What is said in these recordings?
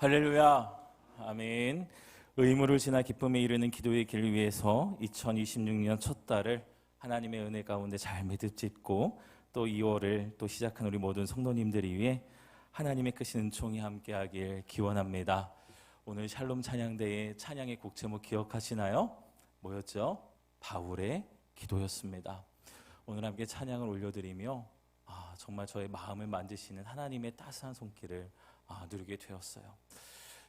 할렐루야. 아멘. 의무를 지나 기쁨에 이르는 기도의 길 위해서 2026년 첫 달을 하나님의 은혜 가운데 잘 매듭짓고 또 2월을 또 시작한 우리 모든 성도님들을 위해 하나님의 크신 은총이 함께하길 기원합니다. 오늘 샬롬 찬양대의 찬양의 곡 제목 기억하시나요? 뭐였죠? 바울의 기도였습니다. 오늘 함께 찬양을 올려드리며 정말 저의 마음을 만지시는 하나님의 따스한 손길을 누리게 되었어요.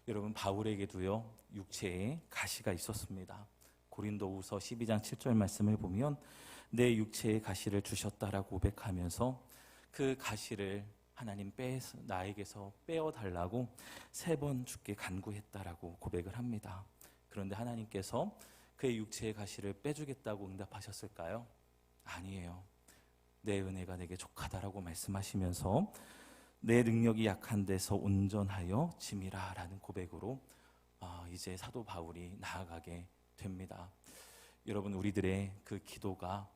여러분, 바울에게도요 육체에 가시가 있었습니다. 고린도후서 12장 7절 말씀을 보면 내 육체에 가시를 주셨다라고 고백하면서 그 가시를 하나님 나에게서 빼어달라고 3번 주께 간구했다라고 고백을 합니다. 그런데 하나님께서 그의 육체의 가시를 빼주겠다고 응답하셨을까요? 아니에요. 내 은혜가 내게 족하다라고 말씀하시면서 내 능력이 약한 데서 온전하여 짐이라 라는 고백으로 이제 사도 바울이 나아가게 됩니다. 여러분, 우리들의 그 기도가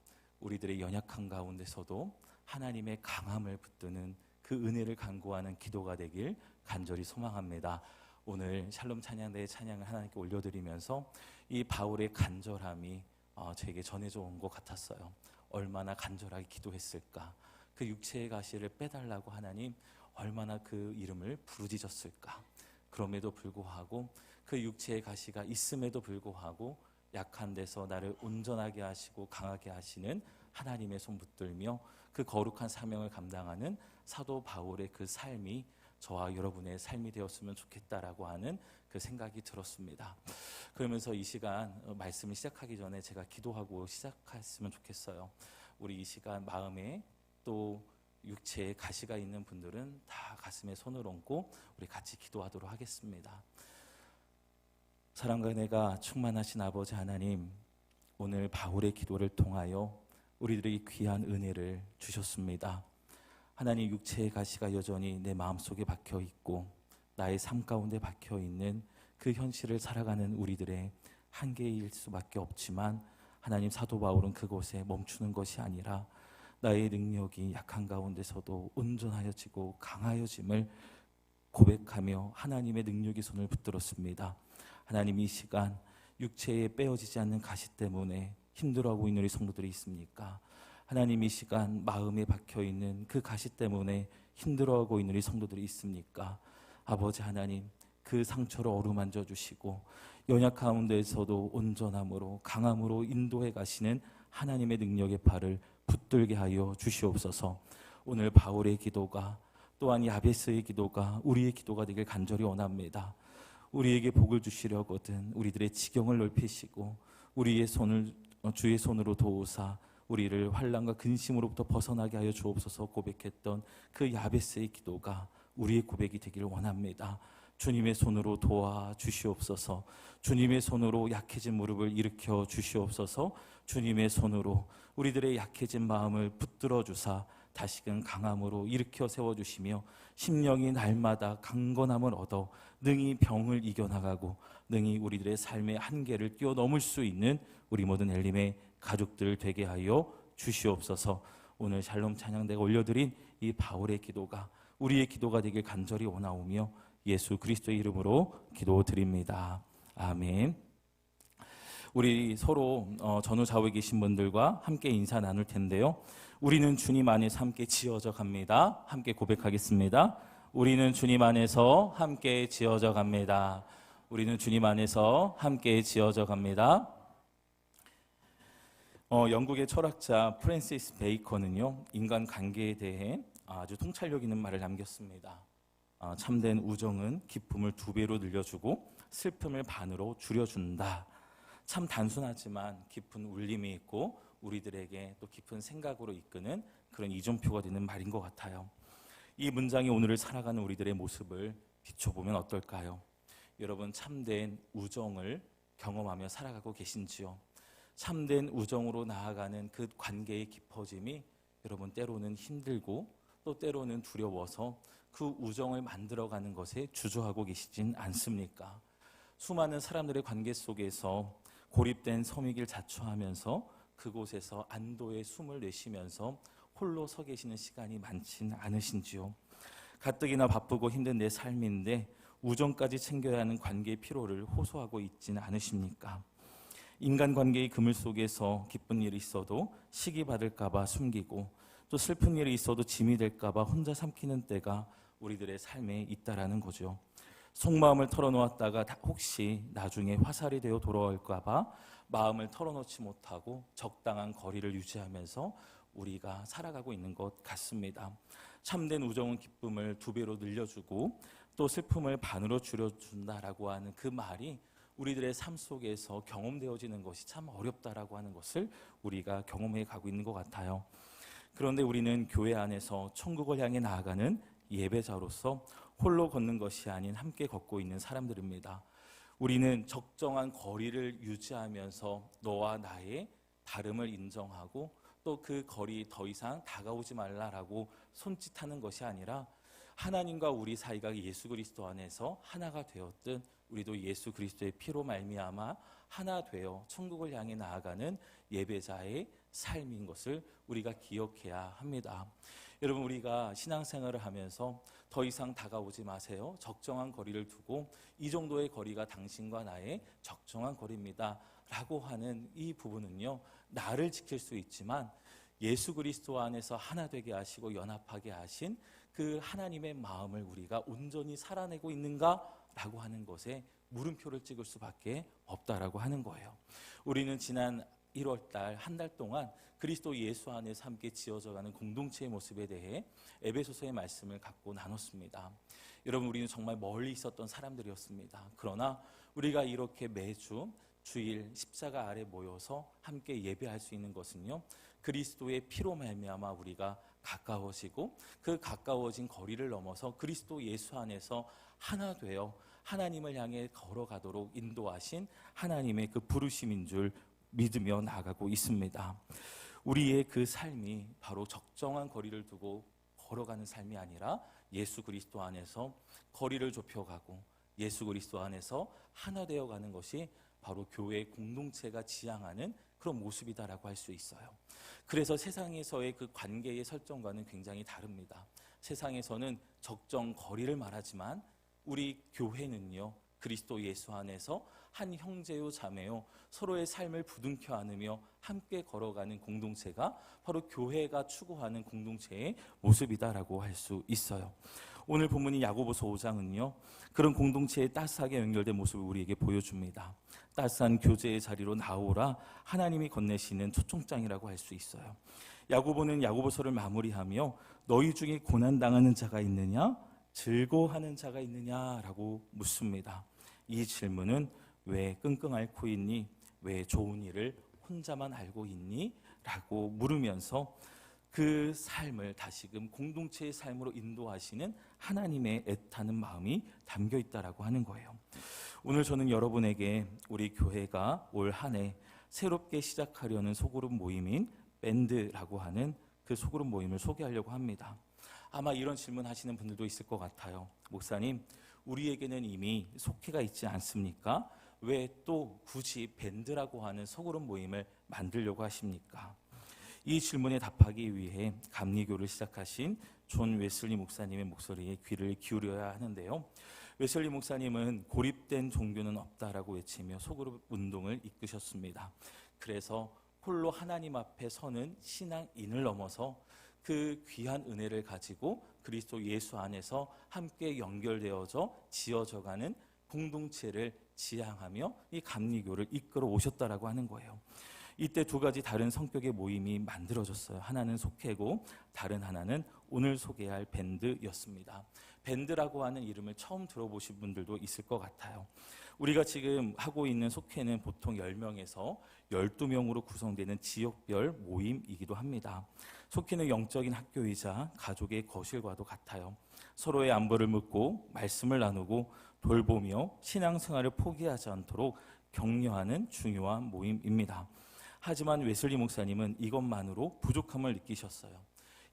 우리들의 연약한 가운데서도 하나님의 강함을 붙드는 그 은혜를 간구하는 기도가 되길 간절히 소망합니다. 오늘 샬롬 찬양대의 찬양을 하나님께 올려드리면서 이 바울의 간절함이 저에게 전해져 온 것 같았어요. 얼마나 간절하게 기도했을까. 그 육체의 가시를 빼달라고 하나님 얼마나 그 이름을 부르짖었을까. 그럼에도 불구하고 그 육체의 가시가 있음에도 불구하고 약한 데서 나를 온전하게 하시고 강하게 하시는 하나님의 손 붙들며 그 거룩한 사명을 감당하는 사도 바울의 그 삶이 저와 여러분의 삶이 되었으면 좋겠다라고 하는 그 생각이 들었습니다. 그러면서 이 시간 말씀을 시작하기 전에 제가 기도하고 시작했으면 좋겠어요. 우리 이 시간 마음에 또 육체에 가시가 있는 분들은 다 가슴에 손을 얹고 우리 같이 기도하도록 하겠습니다. 사랑과 은혜가 충만하신 아버지 하나님, 오늘 바울의 기도를 통하여 우리들에게 귀한 은혜를 주셨습니다. 하나님, 육체의 가시가 여전히 내 마음속에 박혀있고 나의 삶 가운데 박혀있는 그 현실을 살아가는 우리들의 한계일 수밖에 없지만 하나님, 사도 바울은 그곳에 멈추는 것이 아니라 나의 능력이 약한 가운데서도 온전하여지고 강하여짐을 고백하며 하나님의 능력의 손을 붙들었습니다. 하나님, 이 시간 육체에 빼어지지 않는 가시 때문에 힘들어하고 있는 우리 성도들이 있습니까? 하나님, 이 시간 마음에 박혀있는 그 가시 때문에 힘들어하고 있는 우리 성도들이 있습니까? 아버지 하나님, 그 상처를 어루만져 주시고 연약 가운데에서도 온전함으로 강함으로 인도해 가시는 하나님의 능력의 팔을 붙들게 하여 주시옵소서. 오늘 바울의 기도가 또한 야베스의 기도가 우리의 기도가 되길 간절히 원합니다. 우리에게 복을 주시려거든 우리들의 지경을 넓히시고 우리의 손을 주의 손으로 도우사 우리를 환난과 근심으로부터 벗어나게 하여 주옵소서 고백했던 그 야베스의 기도가 우리의 고백이 되길 원합니다. 주님의 손으로 도와 주시옵소서. 주님의 손으로 약해진 무릎을 일으켜 주시옵소서. 주님의 손으로 우리들의 약해진 마음을 붙들어 주사 다시금 강함으로 일으켜 세워주시며 심령이 날마다 강건함을 얻어 능히 병을 이겨나가고 능히 우리들의 삶의 한계를 뛰어넘을 수 있는 우리 모든 엘림의 가족들 되게 하여 주시옵소서. 오늘 샬롬 찬양대가 올려드린 이 바울의 기도가 우리의 기도가 되길 간절히 원하오며 예수 그리스도의 이름으로 기도드립니다. 아멘. 우리 서로 전후 좌우에 계신 분들과 함께 인사 나눌 텐데요. 우리는 주님 안에서 함께 지어져 갑니다. 함께 고백하겠습니다. 우리는 주님 안에서 함께 지어져 갑니다. 우리는 주님 안에서 함께 지어져 갑니다. 영국의 철학자 프랜시스 베이컨은요, 인간 관계에 대해 아주 통찰력 있는 말을 남겼습니다. 참된 우정은 기쁨을 2배로 늘려주고 슬픔을 반으로 줄여준다. 참 단순하지만 깊은 울림이 있고 우리들에게 또 깊은 생각으로 이끄는 그런 이정표가 되는 말인 것 같아요. 이 문장이 오늘을 살아가는 우리들의 모습을 비춰보면 어떨까요? 여러분, 참된 우정을 경험하며 살아가고 계신지요? 참된 우정으로 나아가는 그 관계의 깊어짐이 여러분 때로는 힘들고 또 때로는 두려워서 그 우정을 만들어가는 것에 주저하고 계시진 않습니까? 수많은 사람들의 관계 속에서 고립된 섬이길 자초하면서 그곳에서 안도의 숨을 내쉬면서 홀로 서 계시는 시간이 많지는 않으신지요? 가뜩이나 바쁘고 힘든 내 삶인데 우정까지 챙겨야 하는 관계의 피로를 호소하고 있지는 않으십니까? 인간관계의 그물 속에서 기쁜 일이 있어도 시기 받을까 봐 숨기고, 또 슬픈 일이 있어도 짐이 될까 봐 혼자 삼키는 때가 우리들의 삶에 있다라는 거죠. 속마음을 털어놓았다가 혹시 나중에 화살이 되어 돌아올까 봐 마음을 털어놓지 못하고 적당한 거리를 유지하면서 우리가 살아가고 있는 것 같습니다. 참된 우정은 기쁨을 2배로 늘려주고 또 슬픔을 반으로 줄여준다라고 하는 그 말이 우리들의 삶 속에서 경험되어지는 것이 참 어렵다라고 하는 것을 우리가 경험해 가고 있는 것 같아요. 그런데 우리는 교회 안에서 천국을 향해 나아가는 예배자로서 홀로 걷는 것이 아닌 함께 걷고 있는 사람들입니다. 우리는 적정한 거리를 유지하면서 너와 나의 다름을 인정하고 또 그 거리 더 이상 다가오지 말라라고 손짓하는 것이 아니라 하나님과 우리 사이가 예수 그리스도 안에서 하나가 되었듯 우리도 예수 그리스도의 피로 말미암아 하나 되어 천국을 향해 나아가는 예배자의 삶인 것을 우리가 기억해야 합니다. 여러분, 우리가 신앙생활을 하면서 더 이상 다가오지 마세요. 적정한 거리를 두고 이 정도의 거리가 당신과 나의 적정한 거리입니다 라고 하는 이 부분은요, 나를 지킬 수 있지만 예수 그리스도 안에서 하나 되게 하시고 연합하게 하신 그 하나님의 마음을 우리가 온전히 살아내고 있는가 라고 하는 것에 물음표를 찍을 수밖에 없다라고 하는 거예요. 우리는 지난 1월 달, 한 달 동안 그리스도 예수 안에서 함께 지어져가는 공동체의 모습에 대해 에베소서의 말씀을 갖고 나눴습니다. 여러분, 우리는 정말 멀리 있었던 사람들이었습니다. 그러나 우리가 이렇게 매주 주일 십자가 아래 모여서 함께 예배할 수 있는 것은요, 그리스도의 피로 말미암아 우리가 가까워지고 그 가까워진 거리를 넘어서 그리스도 예수 안에서 하나 되어 하나님을 향해 걸어가도록 인도하신 하나님의 그 부르심인 줄 믿으며 나아가고 있습니다. 우리의 그 삶이 바로 적정한 거리를 두고 걸어가는 삶이 아니라 예수 그리스도 안에서 거리를 좁혀가고 예수 그리스도 안에서 하나 되어가는 것이 바로 교회 공동체가 지향하는 그런 모습이다라고 할 수 있어요. 그래서 세상에서의 그 관계의 설정과는 굉장히 다릅니다. 세상에서는 적정 거리를 말하지만 우리 교회는요, 그리스도 예수 안에서 한 형제요 자매요 서로의 삶을 부둥켜 안으며 함께 걸어가는 공동체가 바로 교회가 추구하는 공동체의 모습이다라고 할 수 있어요. 오늘 본문인 야고보서 5장은요, 그런 공동체에 따스하게 연결된 모습을 우리에게 보여줍니다. 따스한 교제의 자리로 나오라 하나님이 건네시는 초청장이라고 할 수 있어요. 야고보는 야고보서를 마무리하며 너희 중에 고난당하는 자가 있느냐? 즐거워하는 자가 있느냐라고 묻습니다. 이 질문은 왜 끙끙 앓고 있니? 왜 좋은 일을 혼자만 알고 있니? 라고 물으면서 그 삶을 다시금 공동체의 삶으로 인도하시는 하나님의 애타는 마음이 담겨 있다라고 하는 거예요. 오늘 저는 여러분에게 우리 교회가 올 한 해 새롭게 시작하려는 소그룹 모임인 밴드라고 하는 그 소그룹 모임을 소개하려고 합니다. 아마 이런 질문 하시는 분들도 있을 것 같아요. 목사님, 우리에게는 이미 속회가 있지 않습니까? 왜 또 굳이 밴드라고 하는 소그룹 모임을 만들려고 하십니까? 이 질문에 답하기 위해 감리교를 시작하신 존 웨슬리 목사님의 목소리에 귀를 기울여야 하는데요. 웨슬리 목사님은 고립된 종교는 없다라고 외치며 소그룹 운동을 이끄셨습니다. 그래서 홀로 하나님 앞에 서는 신앙인을 넘어서 그 귀한 은혜를 가지고 그리스도 예수 안에서 함께 연결되어져 지어져가는 공동체를 지향하며 이 감리교를 이끌어 오셨다라고 하는 거예요. 이때 두 가지 다른 성격의 모임이 만들어졌어요. 하나는 속회고 다른 하나는 오늘 소개할 밴드였습니다. 밴드라고 하는 이름을 처음 들어보신 분들도 있을 것 같아요. 우리가 지금 하고 있는 속회는 보통 10명에서 12명으로 구성되는 지역별 모임이기도 합니다. 속회는 영적인 학교이자 가족의 거실과도 같아요. 서로의 안부를 묻고 말씀을 나누고 돌보며 신앙생활을 포기하지 않도록 격려하는 중요한 모임입니다. 하지만 웨슬리 목사님은 이것만으로 부족함을 느끼셨어요.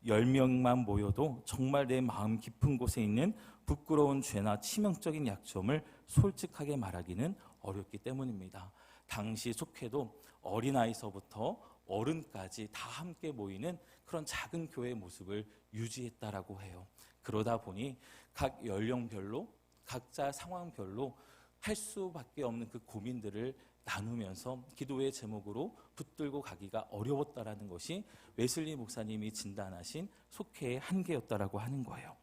10명만 모여도 정말 내 마음 깊은 곳에 있는 부끄러운 죄나 치명적인 약점을 솔직하게 말하기는 어렵기 때문입니다. 당시 속회도 어린아이서부터 어른까지 다 함께 모이는 그런 작은 교회의 모습을 유지했다라고 해요. 그러다 보니 각 연령별로 각자 상황별로 할 수밖에 없는 그 고민들을 나누면서 기도의 제목으로 붙들고 가기가 어려웠다라는 것이 웨슬리 목사님이 진단하신 속회의 한계였다라고 하는 거예요.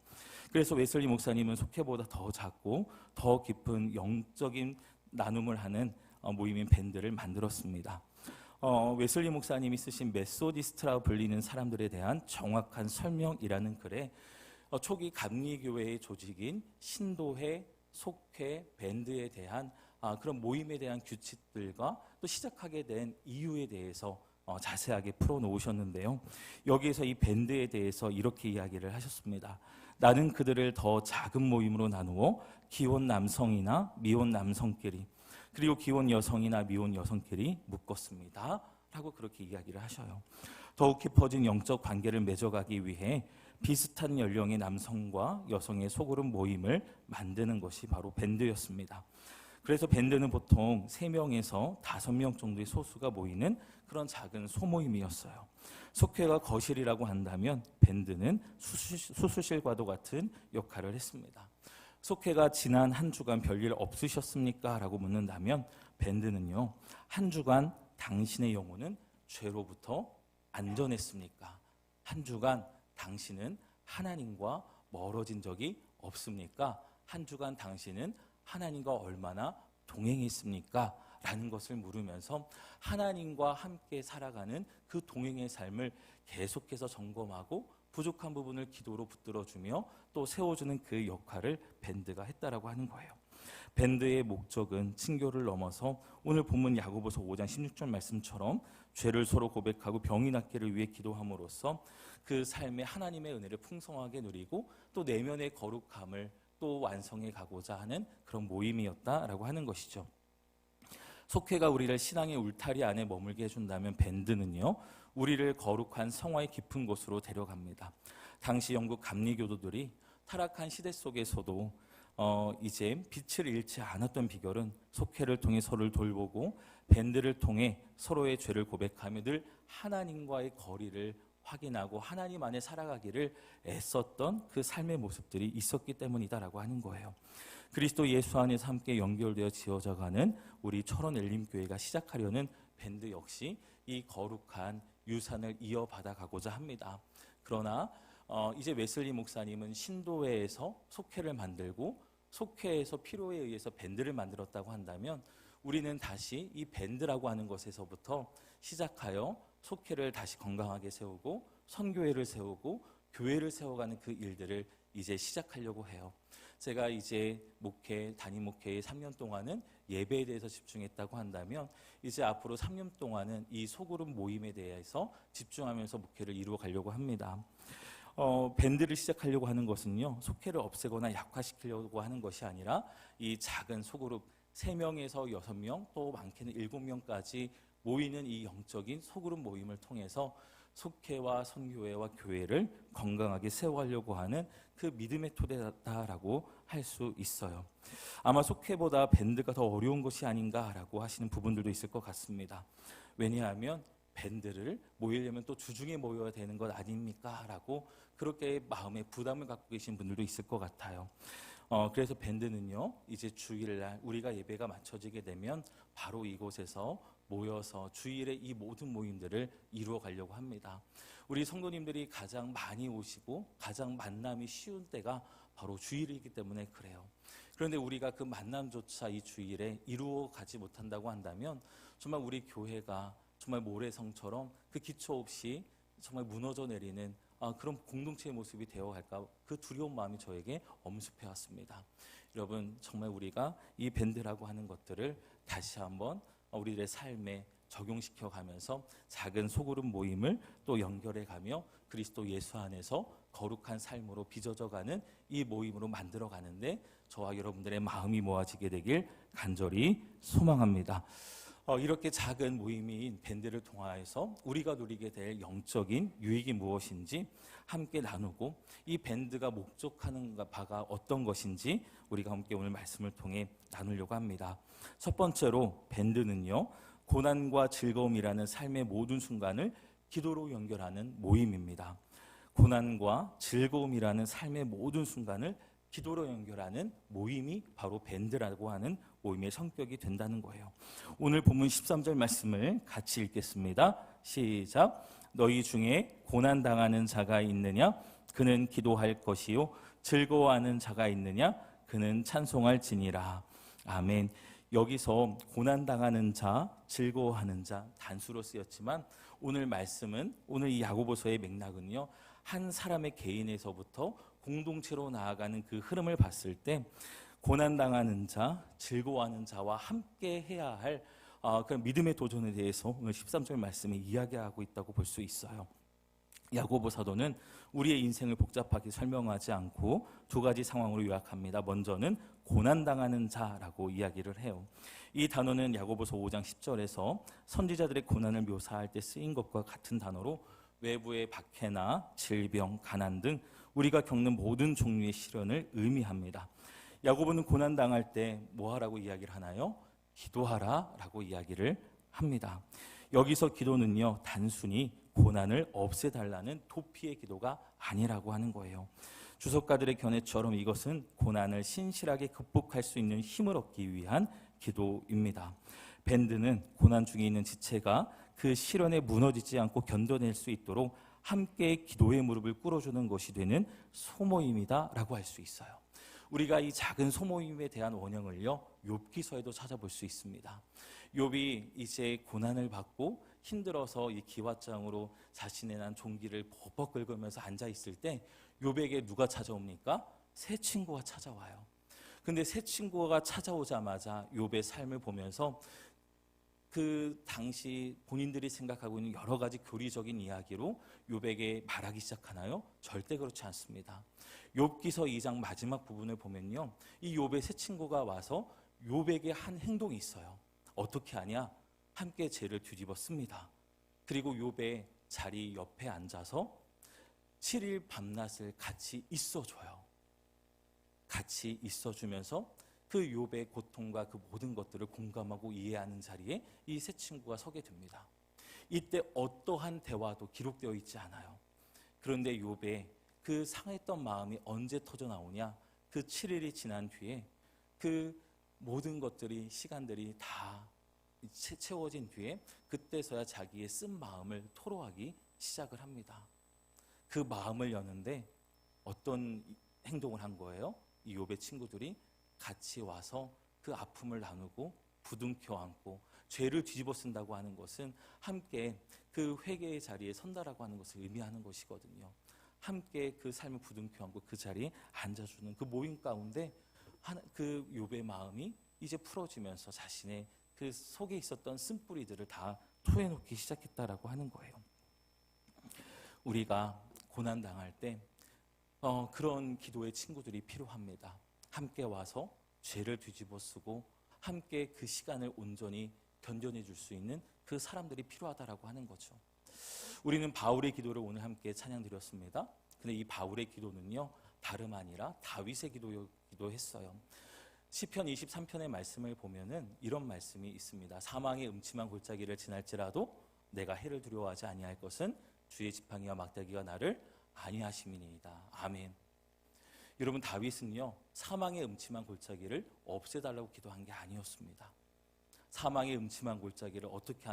그래서 웨슬리 목사님은 속회보다 더 작고 더 깊은 영적인 나눔을 하는 모임인 밴드를 만들었습니다. 웨슬리 목사님이 쓰신 메소디스트라고 불리는 사람들에 대한 정확한 설명이라는 글에 초기 감리교회의 조직인 신도회, 속회, 밴드에 대한 그런 모임에 대한 규칙들과 또 시작하게 된 이유에 대해서 자세하게 풀어놓으셨는데요. 여기에서 이 밴드에 대해서 이렇게 이야기를 하셨습니다. 나는 그들을 더 작은 모임으로 나누어 기혼 남성이나 미혼 남성끼리 그리고 기혼 여성이나 미혼 여성끼리 묶었습니다. 라고 그렇게 이야기를 하셔요. 더욱 깊어진 영적 관계를 맺어가기 위해 비슷한 연령의 남성과 여성의 소그룹 모임을 만드는 것이 바로 밴드였습니다. 그래서 밴드는 보통 3명에서 5명 정도의 소수가 모이는 그런 작은 소모임이었어요. 속회가 거실이라고 한다면 밴드는 수술실과도 같은 역할을 했습니다. 속회가 지난 한 주간 별일 없으셨습니까? 라고 묻는다면 밴드는요, 한 주간 당신의 영혼은 죄로부터 안전했습니까? 한 주간 당신은 하나님과 멀어진 적이 없습니까? 한 주간 당신은 하나님과 얼마나 동행했습니까? 라는 것을 물으면서 하나님과 함께 살아가는 그 동행의 삶을 계속해서 점검하고 부족한 부분을 기도로 붙들어주며 또 세워주는 그 역할을 밴드가 했다라고 하는 거예요. 밴드의 목적은 친교를 넘어서 오늘 본문 야고보서 5장 16절 말씀처럼 죄를 서로 고백하고 병이 낫기를 위해 기도함으로써 그 삶의 하나님의 은혜를 풍성하게 누리고 또 내면의 거룩함을 또 완성해 가고자 하는 그런 모임이었다라고 하는 것이죠. 속회가 우리를 신앙의 울타리 안에 머물게 해준다면 밴드는요, 우리를 거룩한 성화의 깊은 곳으로 데려갑니다. 당시 영국 감리교도들이 타락한 시대 속에서도 이제 빛을 잃지 않았던 비결은 속회를 통해 서로를 돌보고 밴드를 통해 서로의 죄를 고백하며 늘 하나님과의 거리를 확인하고 하나님 안에 살아가기를 애썼던 그 삶의 모습들이 있었기 때문이다라고 하는 거예요. 그리스도 예수 안에서 함께 연결되어 지어져가는 우리 철원 엘림교회가 시작하려는 밴드 역시 이 거룩한 유산을 이어받아 가고자 합니다. 그러나 이제 웨슬리 목사님은 신도회에서 속회를 만들고 속회에서 필요에 의해서 밴드를 만들었다고 한다면 우리는 다시 이 밴드라고 하는 것에서부터 시작하여 속회를 다시 건강하게 세우고 선교회를 세우고 교회를 세워가는 그 일들을 이제 시작하려고 해요. 제가 이제 담임 목회의 3년 동안은 예배에 대해서 집중했다고 한다면 이제 앞으로 3년 동안은 이 소그룹 모임에 대해서 집중하면서 목회를 이루어 가려고 합니다. 밴드를 시작하려고 하는 것은요, 속회를 없애거나 약화시키려고 하는 것이 아니라 이 작은 소그룹 3명에서 6명 또 많게는 7명까지 모이는 이 영적인 소그룹 모임을 통해서 속회와 선교회와 교회를 건강하게 세워가려고 하는 그 믿음의 토대다라고 할 수 있어요. 아마 속회보다 밴드가 더 어려운 것이 아닌가라고 하시는 부분들도 있을 것 같습니다. 왜냐하면 밴드를 모이려면 또 주중에 모여야 되는 것 아닙니까? 라고 그렇게 마음에 부담을 갖고 계신 분들도 있을 것 같아요. 그래서 밴드는요, 이제 주일날 우리가 예배가 마쳐지게 되면 바로 이곳에서 모여서 주일에 이 모든 모임들을 이루어 가려고 합니다. 우리 성도님들이 가장 많이 오시고 가장 만남이 쉬운 때가 바로 주일이기 때문에 그래요. 그런데 우리가 그 만남조차 이 주일에 이루어 가지 못한다고 한다면 정말 우리 교회가 정말 모래성처럼 그 기초 없이 정말 무너져 내리는 그런 공동체의 모습이 되어갈까, 그 두려운 마음이 저에게 엄습해 왔습니다. 여러분, 정말 우리가 이 밴드라고 하는 것들을 다시 한번 우리들의 삶에 적용시켜 가면서 작은 소그룹 모임을 또 연결해 가며 그리스도 예수 안에서 거룩한 삶으로 빚어져가는 이 모임으로 만들어 가는데 저와 여러분들의 마음이 모아지게 되길 간절히 소망합니다. 이렇게 작은 모임인 밴드를 통하여서 우리가 누리게 될 영적인 유익이 무엇인지 함께 나누고 이 밴드가 목적하는 바가 어떤 것인지 우리가 함께 오늘 말씀을 통해 나누려고 합니다. 첫 번째로 밴드는요, 고난과 즐거움이라는 삶의 모든 순간을 기도로 연결하는 모임입니다. 고난과 즐거움이라는 삶의 모든 순간을 기도로 연결하는 모임이 바로 밴드라고 하는 모임의 성격이 된다는 거예요. 오늘 본문 13절 말씀을 같이 읽겠습니다. 시작. 너희 중에 고난당하는 자가 있느냐? 그는 기도할 것이요. 즐거워하는 자가 있느냐? 그는 찬송할지니라. 아멘. 여기서 고난당하는 자, 즐거워하는 자 단수로 쓰였지만 오늘 말씀은, 오늘 이 야고보서의 맥락은요, 한 사람의 개인에서부터 공동체로 나아가는 그 흐름을 봤을 때 고난당하는 자, 즐거워하는 자와 함께 해야 할 그런 믿음의 도전에 대해서 오늘 13절 말씀에 이야기하고 있다고 볼 수 있어요. 야고보 사도는 우리의 인생을 복잡하게 설명하지 않고 두 가지 상황으로 요약합니다. 먼저는 고난당하는 자라고 이야기를 해요. 이 단어는 야고보서 5장 10절에서 선지자들의 고난을 묘사할 때 쓰인 것과 같은 단어로 외부의 박해나 질병, 가난 등 우리가 겪는 모든 종류의 시련을 의미합니다. 야고보는 고난당할 때 뭐 하라고 이야기를 하나요? 기도하라 라고 이야기를 합니다. 여기서 기도는요, 단순히 고난을 없애달라는 도피의 기도가 아니라고 하는 거예요. 주석가들의 견해처럼 이것은 고난을 신실하게 극복할 수 있는 힘을 얻기 위한 기도입니다. 밴드는 고난 중에 있는 지체가 그 시련에 무너지지 않고 견뎌낼 수 있도록 함께 기도의 무릎을 꿇어주는 것이 되는 소모임이다라고 할 수 있어요. 우리가 이 작은 소모임에 대한 원형을요, 욥기서에도 찾아볼 수 있습니다. 욥이 이제 고난을 받고 힘들어서 이 기왓장으로 자신의 난 종기를 버벅 긁으면서 앉아 있을 때 욥에게 누가 찾아옵니까? 새 친구가 찾아와요. 근데 새 친구가 찾아오자마자 욥의 삶을 보면서 그 당시 본인들이 생각하고 있는 여러 가지 교리적인 이야기로 욥에게 말하기 시작하나요? 절대 그렇지 않습니다. 욥기서 2장 마지막 부분을 보면요, 이 욥의 새 친구가 와서 욥에게 한 행동이 있어요. 어떻게 하냐? 함께 죄를 뒤집어 씁니다. 그리고 욥의 자리 옆에 앉아서 7일 밤낮을 같이 있어줘요. 같이 있어주면서 그 욥의 고통과 그 모든 것들을 공감하고 이해하는 자리에 이 새 친구가 서게 됩니다. 이때 어떠한 대화도 기록되어 있지 않아요. 그런데 욥의 그 상했던 마음이 언제 터져 나오냐? 그 7일이 지난 뒤에 그 모든 것들이, 시간들이 다 채워진 뒤에 그때서야 자기의 쓴 마음을 토로하기 시작을 합니다. 그 마음을 여는데 어떤 행동을 한 거예요? 이 욥의 친구들이 같이 와서 그 아픔을 나누고 부둥켜 안고, 죄를 뒤집어 쓴다고 하는 것은 함께 그 회개의 자리에 선다라고 하는 것을 의미하는 것이거든요. 함께 그 삶을 부둥켜 안고 그 자리에 앉아주는 그 모임 가운데 그 욥의 마음이 이제 풀어지면서 자신의 그 속에 있었던 쓴뿌리들을 다 토해놓기 시작했다라고 하는 거예요. 우리가 고난당할 때 그런 기도의 친구들이 필요합니다. 함께 와서 죄를 뒤집어 쓰고 함께 그 시간을 온전히 견뎌내 줄 수 있는 그 사람들이 필요하다라고 하는 거죠. 우리는 바울의 기도를 오늘 함께 찬양드렸습니다. 근데 이 바울의 기도는요, 다름 아니라 다윗의 기도이기도 했어요. 시편 23편의 말씀을 보면은 이런 말씀이 있습니다. 사망의 음침한 골짜기를 지날지라도 내가 해를 두려워하지 아니할 것은 주의 지팡이와 막대기가 나를 안위하심이니이다. 아멘. 여러분, 다윗은요, 사망의 음침한 골짜기를 없애달라고 기도한 게 아니었습니다. 사망의 음침한 골짜기를 어떻게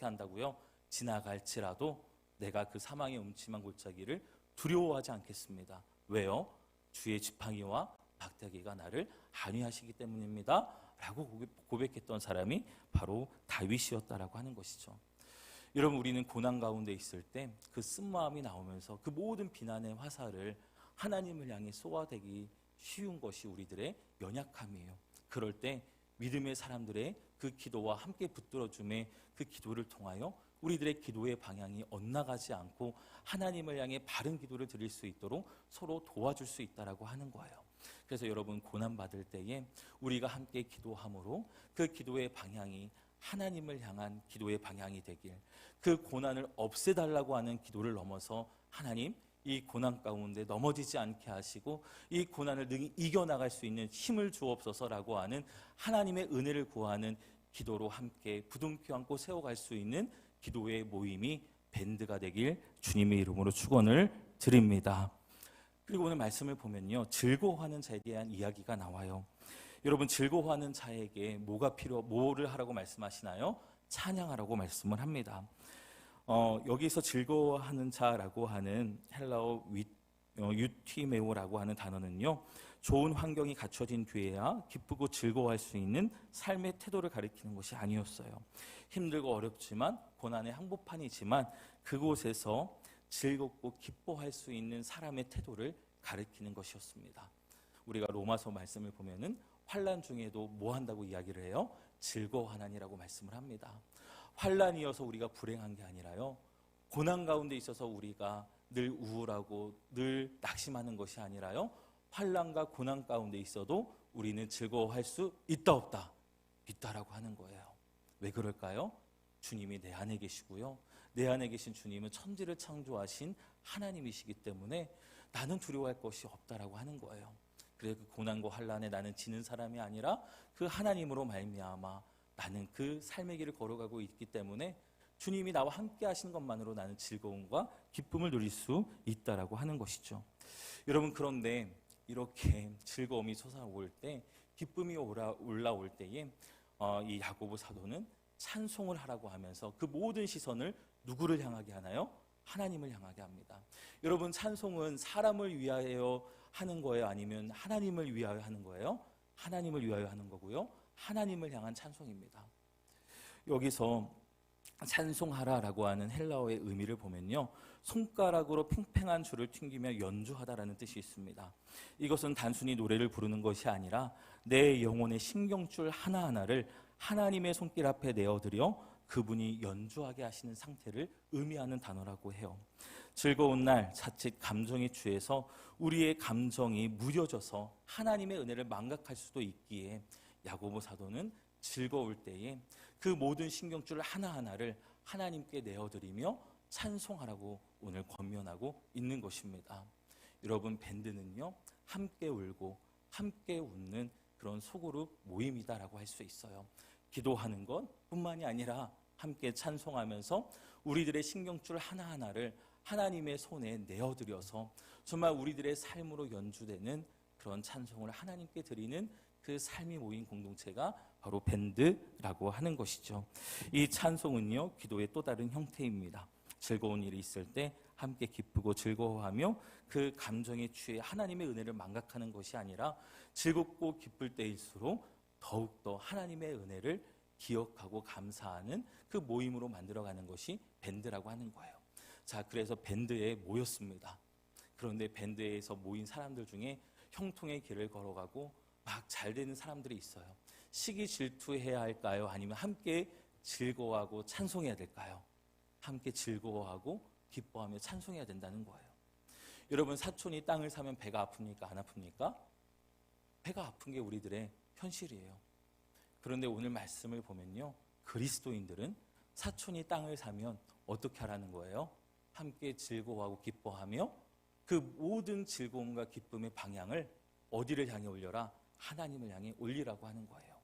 한다고요? 지나갈지라도 내가 그 사망의 음침한 골짜기를 두려워하지 않겠습니다. 왜요? 주의 지팡이와 막대기가 나를 안위하시기 때문입니다. 라고 고백했던 사람이 바로 다윗이었다라고 하는 것이죠. 여러분, 우리는 고난 가운데 있을 때 그 쓴마음이 나오면서 그 모든 비난의 화살을 하나님을 향해 쏘아대기 쉬운 것이 우리들의 연약함이에요. 그럴 때 믿음의 사람들의 그 기도와 함께 붙들어줌의 그 기도를 통하여 우리들의 기도의 방향이 엇나가지 않고 하나님을 향해 바른 기도를 드릴 수 있도록 서로 도와줄 수 있다라고 하는 거예요. 그래서 여러분, 고난받을 때에 우리가 함께 기도함으로 그 기도의 방향이 하나님을 향한 기도의 방향이 되길, 그 고난을 없애달라고 하는 기도를 넘어서 하나님, 이 고난 가운데 넘어지지 않게 하시고 이 고난을 능히 이겨나갈 수 있는 힘을 주옵소서라고 하는 하나님의 은혜를 구하는 기도로 함께 부둥켜 안고 세워갈 수 있는 기도의 모임이 밴드가 되길 주님의 이름으로 축원을 드립니다. 그리고 오늘 말씀을 보면요, 즐거워하는 자에 대한 이야기가 나와요. 여러분, 즐거워하는 자에게 뭐를 하라고 말씀하시나요? 찬양하라고 말씀을 합니다. 여기서 즐거워하는 자라고 하는 헬라어 유티메오라고 하는 단어는요, 좋은 환경이 갖춰진 뒤에야 기쁘고 즐거워할 수 있는 삶의 태도를 가리키는 것이 아니었어요. 힘들고 어렵지만 고난의 한복판이지만 그곳에서 즐겁고 기뻐할 수 있는 사람의 태도를 가리키는 것이었습니다. 우리가 로마서 말씀을 보면은 환난 중에도 뭐 한다고 이야기를 해요? 즐거워하나니라고 말씀을 합니다. 환난이어서 우리가 불행한 게 아니라요, 고난 가운데 있어서 우리가 늘 우울하고 늘 낙심하는 것이 아니라요, 환난과 고난 가운데 있어도 우리는 즐거워할 수 있다 없다? 있다라고 하는 거예요. 왜 그럴까요? 주님이 내 안에 계시고요, 내 안에 계신 주님은 천지를 창조하신 하나님이시기 때문에 나는 두려워할 것이 없다라고 하는 거예요. 그래서 그 고난과 환난에 나는 지는 사람이 아니라 그 하나님으로 말미암아 나는 그 삶의 길을 걸어가고 있기 때문에 주님이 나와 함께 하시는 것만으로 나는 즐거움과 기쁨을 누릴 수 있다라고 하는 것이죠. 여러분, 그런데 이렇게 즐거움이 솟아올 때, 기쁨이 올라올 때에 이 야고보 사도는 찬송을 하라고 하면서 그 모든 시선을 누구를 향하게 하나요? 하나님을 향하게 합니다. 여러분, 찬송은 사람을 위하여 하는 거예요? 아니면 하나님을 위하여 하는 거예요? 하나님을 위하여 하는 거고요, 하나님을 향한 찬송입니다. 여기서 찬송하라라고 하는 헬라어의 의미를 보면요, 손가락으로 팽팽한 줄을 튕기며 연주하다라는 뜻이 있습니다. 이것은 단순히 노래를 부르는 것이 아니라 내 영혼의 신경줄 하나하나를 하나님의 손길 앞에 내어드려 그분이 연주하게 하시는 상태를 의미하는 단어라고 해요. 즐거운 날 자칫 감정에 취해서 우리의 감정이 무뎌져서 하나님의 은혜를 망각할 수도 있기에 야고보 사도는 즐거울 때에 그 모든 신경줄 하나하나를 하나님께 내어드리며 찬송하라고 오늘 권면하고 있는 것입니다. 여러분, 밴드는요, 함께 울고 함께 웃는 그런 소그룹 모임이다라고 할 수 있어요. 기도하는 것 뿐만이 아니라 함께 찬송하면서 우리들의 신경줄 하나하나를 하나님의 손에 내어드려서 정말 우리들의 삶으로 연주되는 그런 찬송을 하나님께 드리는 그 삶이 모인 공동체가 바로 밴드라고 하는 것이죠. 이 찬송은요, 기도의 또 다른 형태입니다. 즐거운 일이 있을 때 함께 기쁘고 즐거워하며 그 감정에 취해 하나님의 은혜를 망각하는 것이 아니라 즐겁고 기쁠 때일수록 더욱더 하나님의 은혜를 기억하고 감사하는 그 모임으로 만들어가는 것이 밴드라고 하는 거예요. 자, 그래서 밴드에 모였습니다. 그런데 밴드에서 모인 사람들 중에 형통의 길을 걸어가고 막 잘 되는 사람들이 있어요. 시기 질투해야 할까요? 아니면 함께 즐거워하고 찬송해야 될까요? 함께 즐거워하고 기뻐하며 찬송해야 된다는 거예요. 여러분, 사촌이 땅을 사면 배가 아픕니까? 안 아픕니까? 배가 아픈 게 우리들의 현실이에요. 그런데 오늘 말씀을 보면요, 그리스도인들은 사촌이 땅을 사면 어떻게 하라는 거예요? 함께 즐거워하고 기뻐하며 그 모든 즐거움과 기쁨의 방향을 어디를 향해 올려라? 하나님을 향해 올리라고 하는 거예요.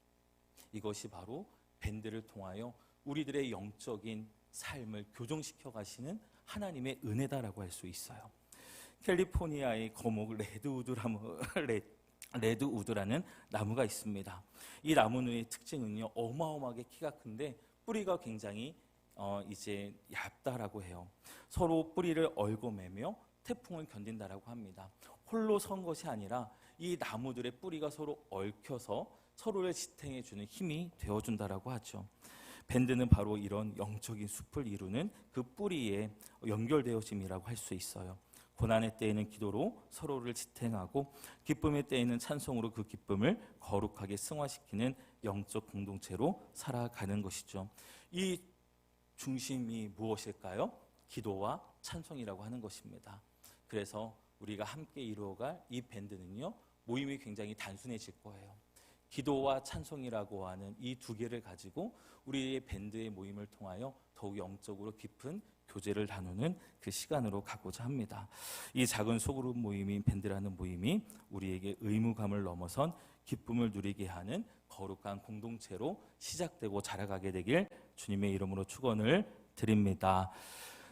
이것이 바로 밴드를 통하여 우리들의 영적인 삶을 교정시켜 가시는 하나님의 은혜다라고 할 수 있어요. 캘리포니아의 거목 레드우드라는 나무가 있습니다. 이 나무의 특징은요, 어마어마하게 키가 큰데 뿌리가 굉장히 이제 얇다라고 해요. 서로 뿌리를 얽어매며 태풍을 견딘다라고 합니다. 홀로 선 것이 아니라 이 나무들의 뿌리가 서로 얽혀서 서로를 지탱해주는 힘이 되어준다라고 하죠. 밴드는 바로 이런 영적인 숲을 이루는 그 뿌리에 연결되어짐이라고 할 수 있어요. 고난의 때에는 기도로 서로를 지탱하고 기쁨의 때에는 찬송으로 그 기쁨을 거룩하게 승화시키는 영적 공동체로 살아가는 것이죠. 이 중심이 무엇일까요? 기도와 찬송이라고 하는 것입니다. 그래서 우리가 함께 이루어갈 이 밴드는요, 모임이 굉장히 단순해질 거예요. 기도와 찬송이라고 하는 이 두 개를 가지고 우리의 밴드의 모임을 통하여 더욱 영적으로 깊은 교제를 나누는 그 시간으로 가고자 합니다. 이 작은 소그룹 모임인 밴드라는 모임이 우리에게 의무감을 넘어선 기쁨을 누리게 하는 거룩한 공동체로 시작되고 자라가게 되길 주님의 이름으로 축원을 드립니다.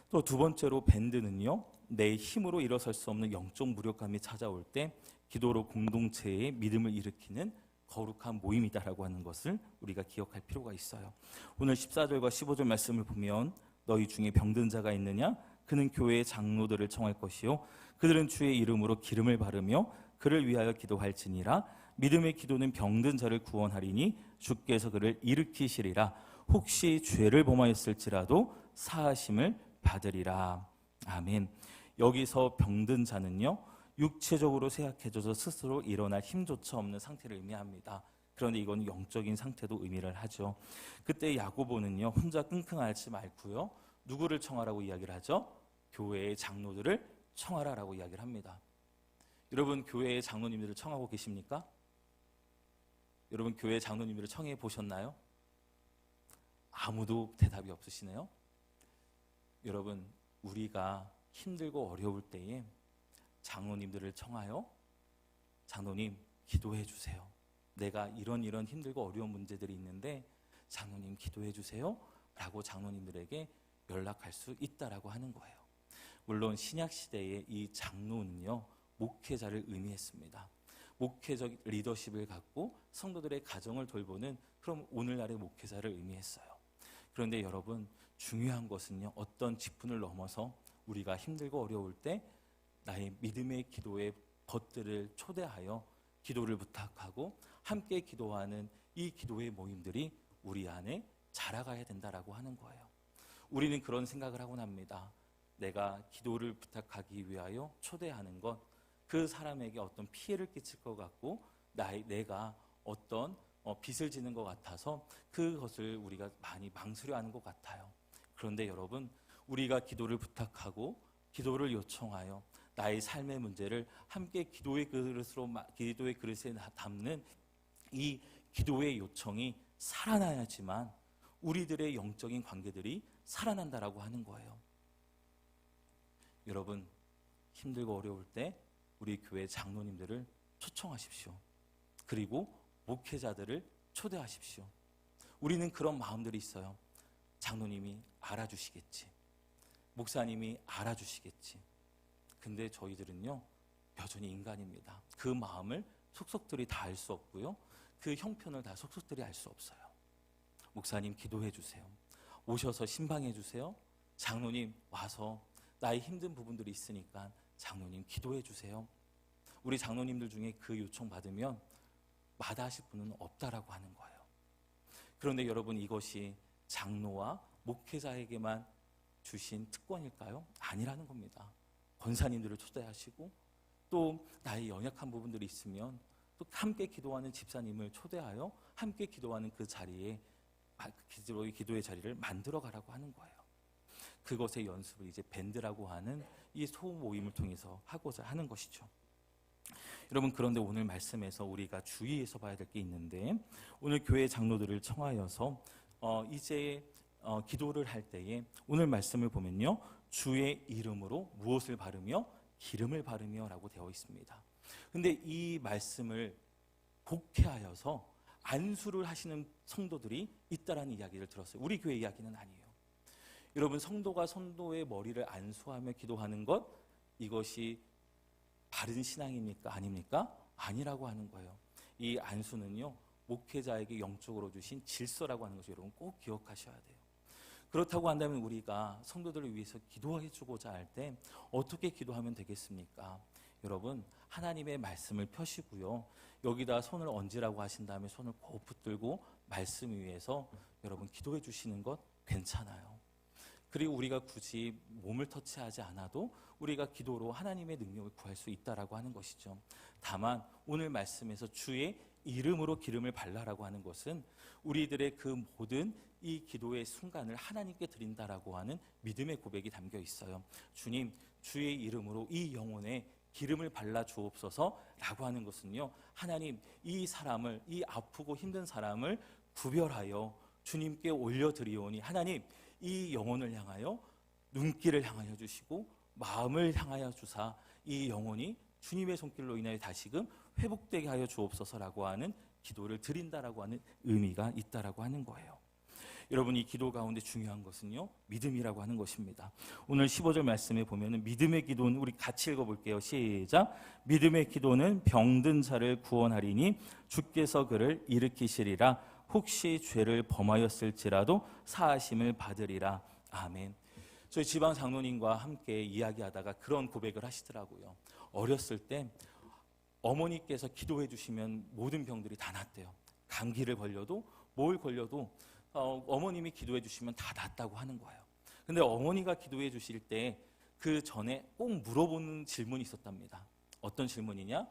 또 두 번째로 밴드는요, 내 힘으로 일어설 수 없는 영적 무력감이 찾아올 때 기도로 공동체의 믿음을 일으키는 거룩한 모임이다라고 하는 것을 우리가 기억할 필요가 있어요. 오늘 14절과 15절 말씀을 보면 너희 중에 병든 자가 있느냐? 그는 교회의 장로들을 청할 것이요 그들은 주의 이름으로 기름을 바르며 그를 위하여 기도할지니라. 믿음의 기도는 병든 자를 구원하리니 주께서 그를 일으키시리라. 혹시 죄를 범하였을지라도 사하심을 받으리라. 아멘. 여기서 병든 자는요, 육체적으로 쇠약해져서 스스로 일어날 힘조차 없는 상태를 의미합니다. 그런데 이건 영적인 상태도 의미를 하죠. 그때 야고보는요, 혼자 끙끙 앓지 말고요, 누구를 청하라고 이야기를 하죠? 교회의 장로들을 청하라라고 이야기를 합니다. 여러분, 교회의 장로님들을 청하고 계십니까? 여러분, 교회 장로님들을 청해 보셨나요? 아무도 대답이 없으시네요. 여러분, 우리가 힘들고 어려울 때에 장로님들을 청하여 장로님 기도해 주세요. 내가 이런 힘들고 어려운 문제들이 있는데 장로님 기도해 주세요 라고 장로님들에게 연락할 수 있다라고 하는 거예요. 물론 신약 시대의 이 장로는요, 목회자를 의미했습니다. 목회적 리더십을 갖고 성도들의 가정을 돌보는 그럼 오늘날의 목회자를 의미했어요. 그런데 여러분, 중요한 것은요, 어떤 직분을 넘어서 우리가 힘들고 어려울 때 나의 믿음의 기도의 것들을 초대하여 기도를 부탁하고 함께 기도하는 이 기도의 모임들이 우리 안에 자라가야 된다라고 하는 거예요. 우리는 그런 생각을 하곤 합니다. 내가 기도를 부탁하기 위하여 초대하는 것, 그 사람에게 어떤 피해를 끼칠 것 같고 내가 어떤 빚을 지는 것 같아서 그것을 우리가 많이 망설여하는 것 같아요. 그런데 여러분, 우리가 기도를 부탁하고 기도를 요청하여 나의 삶의 문제를 함께 기도의 그릇에 담는 이 기도의 요청이 살아나야지만 우리들의 영적인 관계들이 살아난다라고 하는 거예요. 여러분, 힘들고 어려울 때 우리 교회 장로님들을 초청하십시오. 그리고 목회자들을 초대하십시오. 우리는 그런 마음들이 있어요. 장로님이 알아주시겠지. 목사님이 알아주시겠지. 근데 저희들은요, 여전히 인간입니다. 그 마음을 속속들이 다 알 수 없고요, 그 형편을 다 속속들이 알 수 없어요. 목사님 기도해 주세요. 오셔서 신방해 주세요. 장로님 와서 나의 힘든 부분들이 있으니까 장로님 기도해 주세요. 우리 장로님들 중에 그 요청 받으면 마다하실 분은 없다라고 하는 거예요. 그런데 여러분, 이것이 장로와 목회자에게만 주신 특권일까요? 아니라는 겁니다. 권사님들을 초대하시고 또 나의 연약한 부분들이 있으면 또 함께 기도하는 집사님을 초대하여 함께 기도하는 그 자리에 기도의 자리를 만들어 가라고 하는 거예요. 그것의 연습을 이제 밴드라고 하는 이 소모임을 통해서 하고자 하는 것이죠. 여러분, 그런데 오늘 말씀에서 우리가 주의해서 봐야 될 게 있는데, 오늘 교회 장로들을 청하여서 이제 기도를 할 때에 오늘 말씀을 보면요, 주의 이름으로 무엇을 바르며 기름을 바르며 라고 되어 있습니다. 근데 이 말씀을 곡해하여서 안수를 하시는 성도들이 있다라는 이야기를 들었어요. 우리 교회 이야기는 아니에요. 여러분, 성도가 성도의 머리를 안수하며 기도하는 것, 이것이 바른 신앙입니까? 아닙니까? 아니라고 하는 거예요. 이 안수는요, 목회자에게 영적으로 주신 질서라고 하는 것을 여러분 꼭 기억하셔야 돼요. 그렇다고 한다면 우리가 성도들을 위해서 기도해 주고자 할 때 어떻게 기도하면 되겠습니까? 여러분, 하나님의 말씀을 펴시고요, 여기다 손을 얹으라고 하신 다음에 손을 꼭 붙들고 말씀 위에서 여러분 기도해 주시는 것 괜찮아요. 그리고 우리가 굳이 몸을 터치하지 않아도 우리가 기도로 하나님의 능력을 구할 수 있다라고 하는 것이죠. 다만 오늘 말씀에서 주의 이름으로 기름을 발라라고 하는 것은 우리들의 그 모든 이 기도의 순간을 하나님께 드린다라고 하는 믿음의 고백이 담겨 있어요. 주님, 주의 이름으로 이 영혼에 기름을 발라 주옵소서라고 하는 것은요, 하나님, 이 사람을, 이 아프고 힘든 사람을 구별하여 주님께 올려드리오니 하나님, 이 영혼을 향하여 눈길을 향하여 주시고 마음을 향하여 주사 이 영혼이 주님의 손길로 인하여 다시금 회복되게 하여 주옵소서라고 하는 기도를 드린다라고 하는 의미가 있다라고 하는 거예요. 여러분, 이 기도 가운데 중요한 것은요, 믿음이라고 하는 것입니다. 오늘 15절 말씀에 보면은 믿음의 기도는, 우리 같이 읽어볼게요. 시작. 믿음의 기도는 병든 자를 구원하리니 주께서 그를 일으키시리라. 혹시 죄를 범하였을지라도 사하심을 받으리라. 아멘. 저희 지방 장로님과 함께 이야기하다가 그런 고백을 하시더라고요. 어렸을 때 어머니께서 기도해 주시면 모든 병들이 다 낫대요. 감기를 걸려도 뭘 걸려도 어머님이 기도해 주시면 다 낫다고 하는 거예요. 근데 어머니가 기도해 주실 때 그 전에 꼭 물어보는 질문이 있었답니다. 어떤 질문이냐?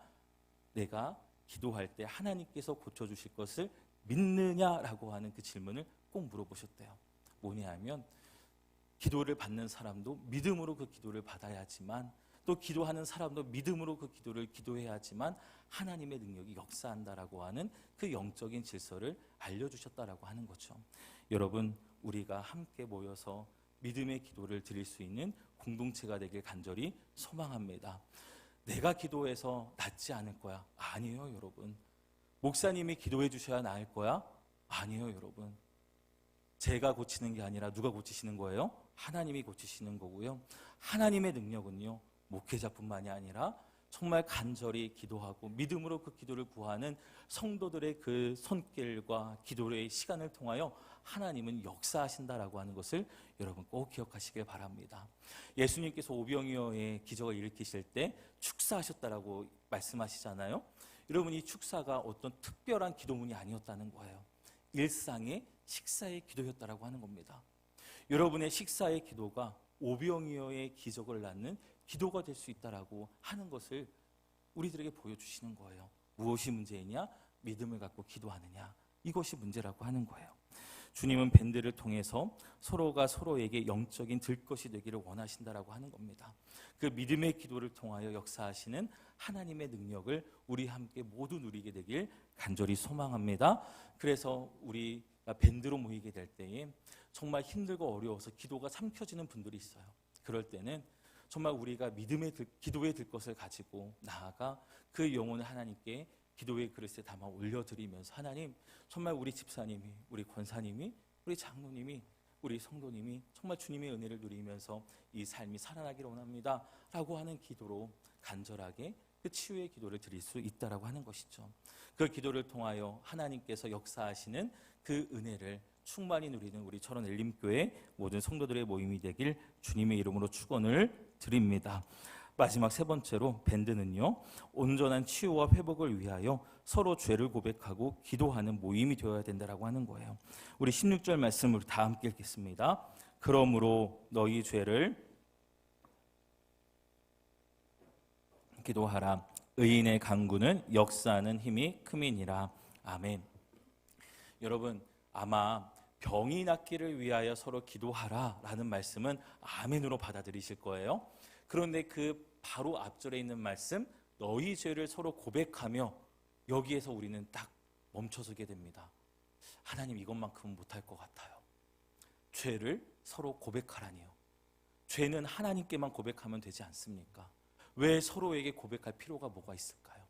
내가 기도할 때 하나님께서 고쳐주실 것을 믿느냐라고 하는 그 질문을 꼭 물어보셨대요. 뭐냐 하면, 기도를 받는 사람도 믿음으로 그 기도를 받아야지만, 또 기도하는 사람도 믿음으로 그 기도를 기도해야지만 하나님의 능력이 역사한다라고 하는 그 영적인 질서를 알려주셨다라고 하는 거죠. 여러분, 우리가 함께 모여서 믿음의 기도를 드릴 수 있는 공동체가 되길 간절히 소망합니다. 내가 기도해서 낫지 않을 거야? 아니에요, 여러분. 목사님이 기도해 주셔야 나을 거야? 아니에요, 여러분. 제가 고치는 게 아니라 누가 고치시는 거예요? 하나님이 고치시는 거고요. 하나님의 능력은요, 목회자뿐만이 아니라 정말 간절히 기도하고 믿음으로 그 기도를 구하는 성도들의 그 손길과 기도의 시간을 통하여 하나님은 역사하신다라고 하는 것을 여러분 꼭 기억하시길 바랍니다. 예수님께서 오병이어의 기적을 일으키실 때 축사하셨다라고 말씀하시잖아요. 여러분, 이 축사가 어떤 특별한 기도문이 아니었다는 거예요. 일상의 식사의 기도였다라고 하는 겁니다. 여러분의 식사의 기도가 오병이어의 기적을 낳는 기도가 될 수 있다라고 하는 것을 우리들에게 보여주시는 거예요. 무엇이 문제이냐? 믿음을 갖고 기도하느냐? 이것이 문제라고 하는 거예요. 주님은 밴드를 통해서 서로가 서로에게 영적인 들것이 되기를 원하신다라고 하는 겁니다. 그 믿음의 기도를 통하여 역사하시는 하나님의 능력을 우리 함께 모두 누리게 되길 간절히 소망합니다. 그래서 우리가 밴드로 모이게 될 때에 정말 힘들고 어려워서 기도가 삼켜지는 분들이 있어요. 그럴 때는 정말 우리가 기도의 들것을 가지고 나아가 그 영혼을 하나님께 기도의 그릇에 담아 올려드리면서, 하나님, 정말 우리 집사님이, 우리 권사님이, 우리 장로님이, 우리 성도님이 정말 주님의 은혜를 누리면서 이 삶이 살아나기를 원합니다 라고 하는 기도로 간절하게 그 치유의 기도를 드릴 수 있다라고 하는 것이죠. 그 기도를 통하여 하나님께서 역사하시는 그 은혜를 충만히 누리는 우리 철원 엘림교회 모든 성도들의 모임이 되길 주님의 이름으로 축원을 드립니다. 마지막 세 번째로, 밴드는요, 온전한 치유와 회복을 위하여 서로 죄를 고백하고 기도하는 모임이 되어야 된다라고 하는 거예요. 우리 16절 말씀을 다 함께 읽겠습니다. 그러므로 너희 죄를 기도하라. 의인의 간구는 역사하는 힘이 큼이니라. 아멘. 여러분, 아마 병이 낫기를 위하여 서로 기도하라 라는 말씀은 아멘으로 받아들이실 거예요. 그런데 그 바로 앞절에 있는 말씀, 너희 죄를 서로 고백하며, 여기에서 우리는 딱 멈춰서게 됩니다. 하나님, 이것만큼은 못할 것 같아요. 죄를 서로 고백하라니요. 죄는 하나님께만 고백하면 되지 않습니까? 왜 서로에게 고백할 필요가 뭐가 있을까요?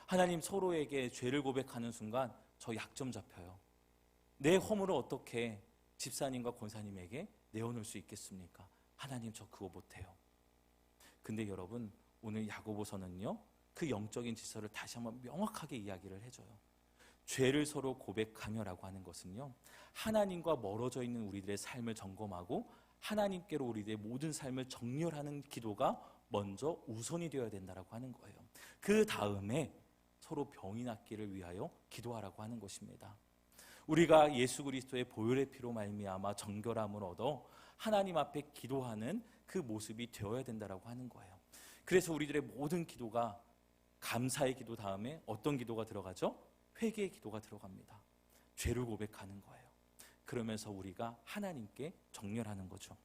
하나님, 서로에게 죄를 고백하는 순간 저 약점 잡혀요. 내 허물을 어떻게 집사님과 권사님에게 내어놓을 수 있겠습니까? 하나님, 저 그거 못해요. 근데 여러분, 오늘 야고보서는요, 그 영적인 질서를 다시 한번 명확하게 이야기를 해줘요. 죄를 서로 고백하며라고 하는 것은요, 하나님과 멀어져 있는 우리들의 삶을 점검하고 하나님께로 우리들의 모든 삶을 정렬하는 기도가 먼저 우선이 되어야 된다라고 하는 거예요. 그 다음에 서로 병이 낫기를 위하여 기도하라고 하는 것입니다. 우리가 예수 그리스도의 보혈의 피로 말미암아 정결함을 얻어 하나님 앞에 기도하는 그 모습이 되어야 된다라고 하는 거예요. 그래서 우리들의 모든 기도가 감사의 기도 다음에 어떤 기도가 들어가죠? 회개의 기도가 들어갑니다. 죄를 고백하는 거예요. 그러면서 우리가 하나님께 정렬하는 거죠.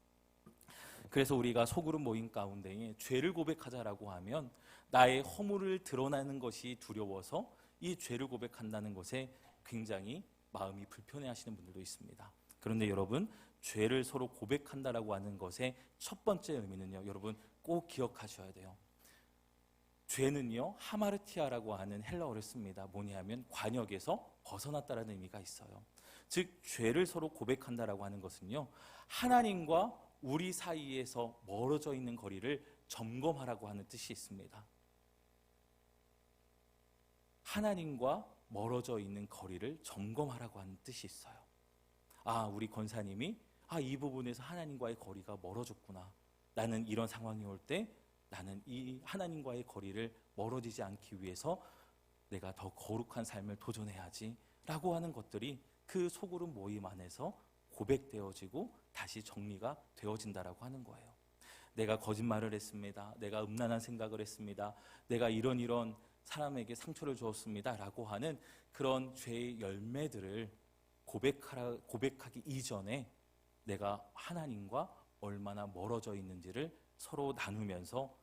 그래서 우리가 소그룹 모임 가운데에 죄를 고백하자라고 하면 나의 허물을 드러나는 것이 두려워서 이 죄를 고백한다는 것에 굉장히 마음이 불편해하시는 분들도 있습니다. 그런데 여러분, 죄를 서로 고백한다라고 하는 것의 첫 번째 의미는요, 여러분 꼭 기억하셔야 돼요. 죄는요, 하마르티아라고 하는 헬라어를 씁니다. 뭐냐면 관역에서 벗어났다라는 의미가 있어요. 즉 죄를 서로 고백한다라고 하는 것은요, 하나님과 우리 사이에서 멀어져 있는 거리를 점검하라고 하는 뜻이 있습니다. 하나님과 멀어져 있는 거리를 점검하라고 하는 뜻이 있어요. 우리 권사님이 이 부분에서 하나님과의 거리가 멀어졌구나. 나는 이런 상황이 올 때 나는 이 하나님과의 거리를 멀어지지 않기 위해서 내가 더 거룩한 삶을 도전해야지 라고 하는 것들이 그 소그룹 모임 안에서 고백되어지고 다시 정리가 되어진다라고 하는 거예요. 내가 거짓말을 했습니다. 내가 음란한 생각을 했습니다. 내가 이런 사람에게 상처를 주었습니다 라고 하는 그런 죄의 열매들을 고백하기 이전에 내가 하나님과 얼마나 멀어져 있는지를 서로 나누면서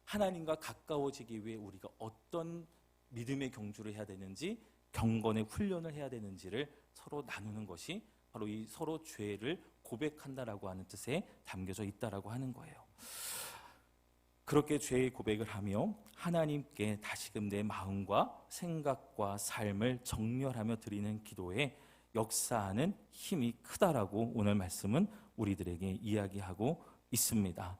하나님과 가까워지기 위해 우리가 어떤 믿음의 경주를 해야 되는지, 경건의 훈련을 해야 되는지를 서로 나누는 것이 바로 이 서로 죄를 고백한다라고 하는 뜻에 담겨져 있다라고 하는 거예요. 그렇게 죄의 고백을 하며 하나님께 다시금 내 마음과 생각과 삶을 정렬하며 드리는 기도에 역사하는 힘이 크다라고 오늘 말씀은 우리들에게 이야기하고 있습니다.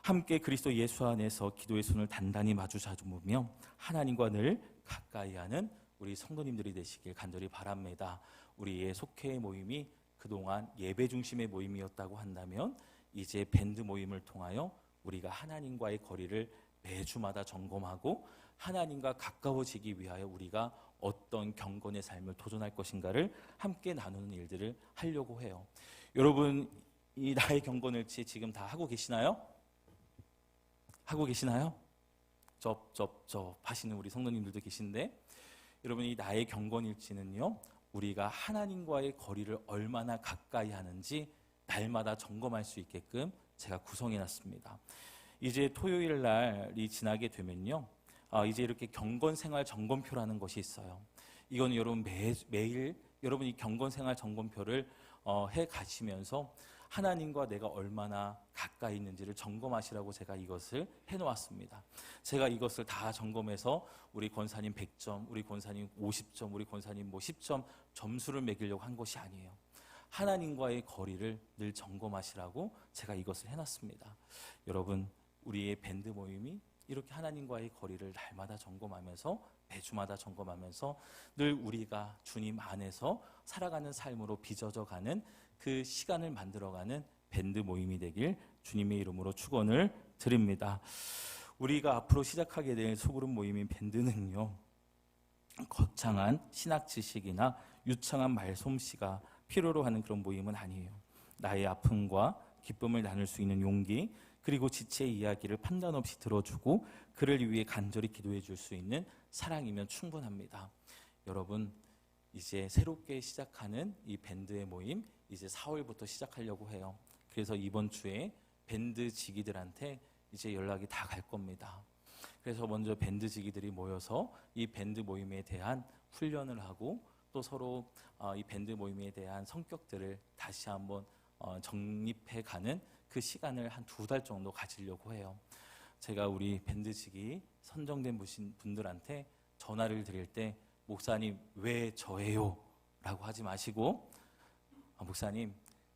함께 그리스도 예수 안에서 기도의 손을 단단히 마주 잡으며 하나님과 늘 가까이하는 우리 성도님들이 되시길 간절히 바랍니다. 우리의 속회의 모임이 그동안 예배 중심의 모임이었다고 한다면 이제 밴드 모임을 통하여 우리가 하나님과의 거리를 매주마다 점검하고 하나님과 가까워지기 위하여 우리가 어떤 경건의 삶을 도전할 것인가를 함께 나누는 일들을 하려고 해요. 여러분, 이 나의 경건일치 지금 다 하고 계시나요? 하고 계시나요? 쩝 하시는 우리 성도님들도 계신데, 여러분, 이 나의 경건일치는요, 우리가 하나님과의 거리를 얼마나 가까이 하는지 날마다 점검할 수 있게끔 제가 구성해 놨습니다. 이제 토요일 날이 지나게 되면요, 이제 이렇게 경건생활 점검표라는 것이 있어요. 이건 여러분 매일 여러분이 경건생활 점검표를 해 가시면서 하나님과 내가 얼마나 가까이 있는지를 점검하시라고 제가 이것을 해놓았습니다. 제가 이것을 다 점검해서 우리 권사님 100점, 우리 권사님 50점, 우리 권사님 10점 점수를 매기려고 한 것이 아니에요. 하나님과의 거리를 늘 점검하시라고 제가 이것을 해놨습니다. 여러분, 우리의 밴드 모임이 이렇게 하나님과의 거리를 날마다 점검하면서 매주마다 점검하면서 늘 우리가 주님 안에서 살아가는 삶으로 빚어져가는 그 시간을 만들어가는 밴드 모임이 되길 주님의 이름으로 축원을 드립니다. 우리가 앞으로 시작하게 될 소그룹 모임인 밴드는요, 거창한 신학 지식이나 유창한 말솜씨가 필요로 하는 그런 모임은 아니에요. 나의 아픔과 기쁨을 나눌 수 있는 용기, 그리고 지체의 이야기를 판단 없이 들어주고 그를 위해 간절히 기도해 줄 수 있는 사랑이면 충분합니다. 여러분, 이제 새롭게 시작하는 이 밴드의 모임, 이제 4월부터 시작하려고 해요. 그래서 이번 주에 밴드 지기들한테 이제 연락이 다 갈 겁니다. 그래서 먼저 밴드 지기들이 모여서 이 밴드 모임에 대한 훈련을 하고 또 서로 이 밴드 모임에 대한 성격들을 다시 한번 정립해가는 그 시간을 한 2달 정도 가지려고 해요. 제가 우리 밴드직이 선정된 분들한테 전화를 드릴 때 목사님 왜 저예요? 라고 하지 마시고 목사님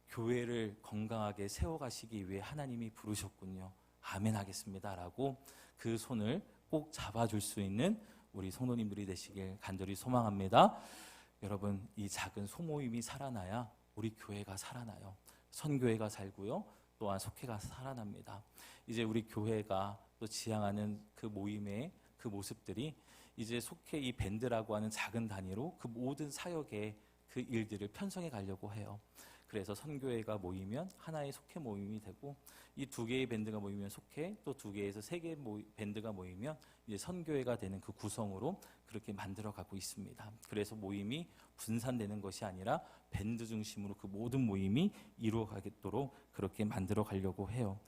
교회를 건강하게 세워가시기 위해 하나님이 부르셨군요. 아멘 하겠습니다. 라고 그 손을 꼭 잡아줄 수 있는 우리 성도님들이 되시길 간절히 소망합니다. 여러분, 이 작은 소모임이 살아나야 우리 교회가 살아나요. 선교회가 살고요. 또한 속회가 살아납니다. 이제 우리 교회가 또 지향하는 그 모임의 그 모습들이 이제 속회 이 밴드라고 하는 작은 단위로 그 모든 사역의 그 일들을 편성해 가려고 해요. 그래서 선교회가 모이면 하나의 속회 모임이 되고 이 2개의 밴드가 모이면 속회, 또 2개에서 3개의 밴드가 모이면 이제 선교회가 되는 그 구성으로 그렇게 만들어가고 있습니다. 그래서 모임이 분산되는 것이 아니라 밴드 중심으로 그 모든 모임이 이루어가겠도록 그렇게 만들어 가려고 해요.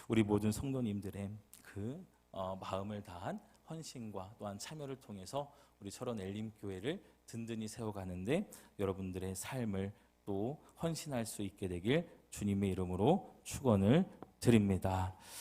우리 모든 성도님들의 그 마음을 다한 헌신과 또한 참여를 통해서 우리 철원 엘림교회를 든든히 세워가는데 여러분들의 삶을 또 헌신할 수 있게 되길 주님의 이름으로 축원을 드립니다.